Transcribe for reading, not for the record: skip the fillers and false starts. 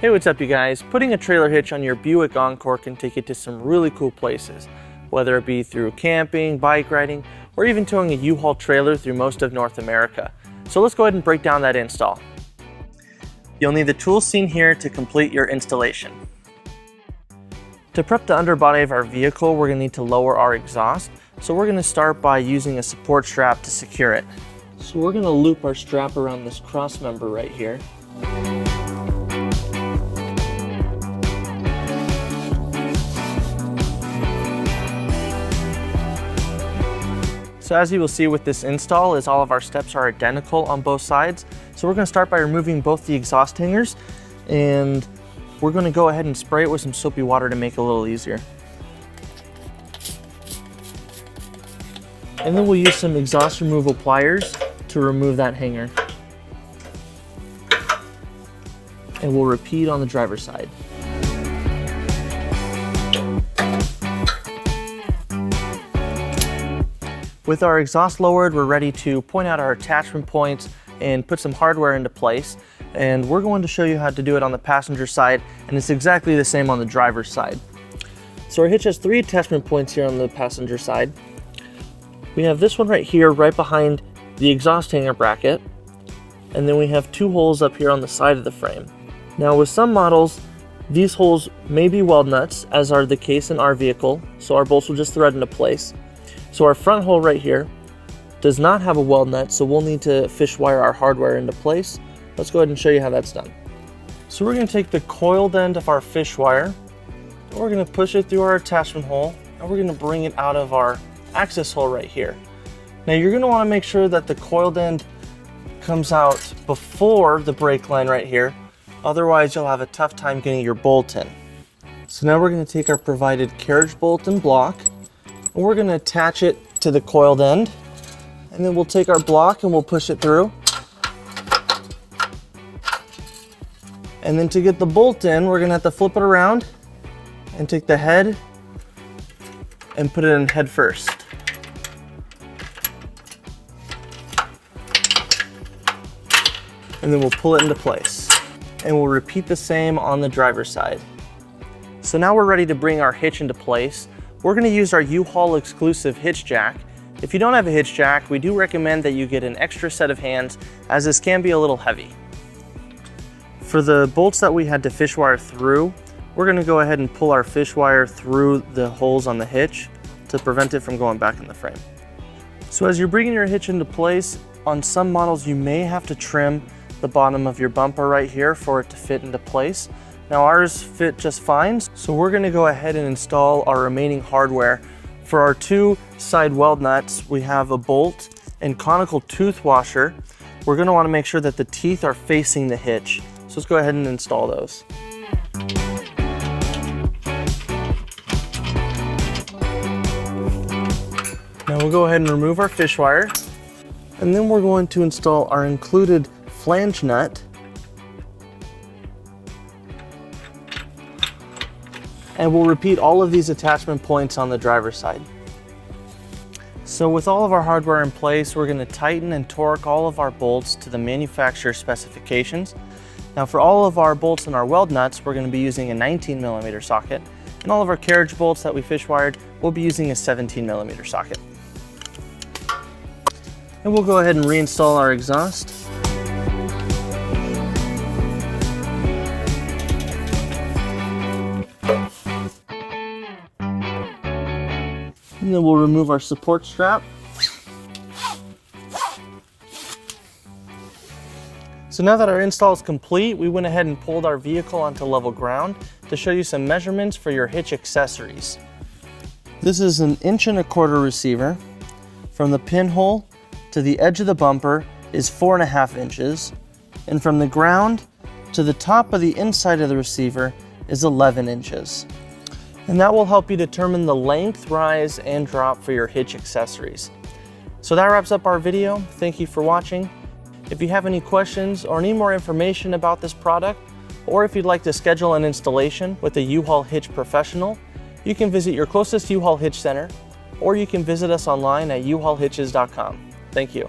Hey, what's up you guys? Putting a trailer hitch on your Buick Encore can take you to some really cool places, whether it be through camping, bike riding, or even towing a U-Haul trailer through most of North America. So let's go ahead and break down that install. You'll need the tools seen here to complete your installation. To prep the underbody of our vehicle, we're going to need to lower our exhaust. So we're going to start by using a support strap to secure it. So we're going to loop our strap around this cross member right here. So as you will see with this install is all of our steps are identical on both sides. So we're going to start by removing both the exhaust hangers, and we're going to go ahead and spray it with some soapy water to make it a little easier. And then we'll use some exhaust removal pliers to remove that hanger. And we'll repeat on the driver's side. With our exhaust lowered, we're ready to point out our attachment points and put some hardware into place. And we're going to show you how to do it on the passenger side, and it's exactly the same on the driver's side. So our hitch has 3 attachment points here on the passenger side. We have this one right here, right behind the exhaust hanger bracket. And then we have 2 holes up here on the side of the frame. Now with some models, these holes may be weld nuts, as are the case in our vehicle, so our bolts will just thread into place. So our front hole right here does not have a weld nut, so we'll need to fish wire our hardware into place. Let's go ahead and show you how that's done. So we're going to take the coiled end of our fish wire, and we're going to push it through our attachment hole, and we're going to bring it out of our access hole right here. Now you're going to want to make sure that the coiled end comes out before the brake line right here, otherwise you'll have a tough time getting your bolt in. So now we're going to take our provided carriage bolt and block, and we're going to attach it to the coiled end, and then we'll take our block and we'll push it through. And then to get the bolt in, we're going to have to flip it around and take the head and put it in head first. And then we'll pull it into place. And we'll repeat the same on the driver's side. So now we're ready to bring our hitch into place. We're going to use our U-Haul exclusive hitch jack. If you don't have a hitch jack, we do recommend that you get an extra set of hands, as this can be a little heavy. For the bolts that we had to fish wire through, we're going to go ahead and pull our fish wire through the holes on the hitch to prevent it from going back in the frame. So as you're bringing your hitch into place, on some models you may have to trim the bottom of your bumper right here for it to fit into place. Now ours fit just fine, so we're going to go ahead and install our remaining hardware. For our 2 side weld nuts, we have a bolt and conical tooth washer. We're going to want to make sure that the teeth are facing the hitch. So let's go ahead and install those. Now we'll go ahead and remove our fish wire, and then we're going to install our included flange nut. And we'll repeat all of these attachment points on the driver's side. So with all of our hardware in place, we're going to tighten and torque all of our bolts to the manufacturer specifications. Now for all of our bolts and our weld nuts, we're going to be using a 19mm socket, and all of our carriage bolts that we fish wired, we'll be using a 17mm socket. And we'll go ahead and reinstall our exhaust. And then we'll remove our support strap. So now that our install is complete, we went ahead and pulled our vehicle onto level ground to show you some measurements for your hitch accessories. This is an 1.25" receiver. From the pinhole to the edge of the bumper is 4.5 inches. And from the ground to the top of the inside of the receiver is 11 inches. And that will help you determine the length, rise, and drop for your hitch accessories. So that wraps up our video. Thank you for watching. If you have any questions or need more information about this product, or if you'd like to schedule an installation with a U-Haul Hitch professional, you can visit your closest U-Haul Hitch center, or you can visit us online at uhaulhitches.com. Thank you.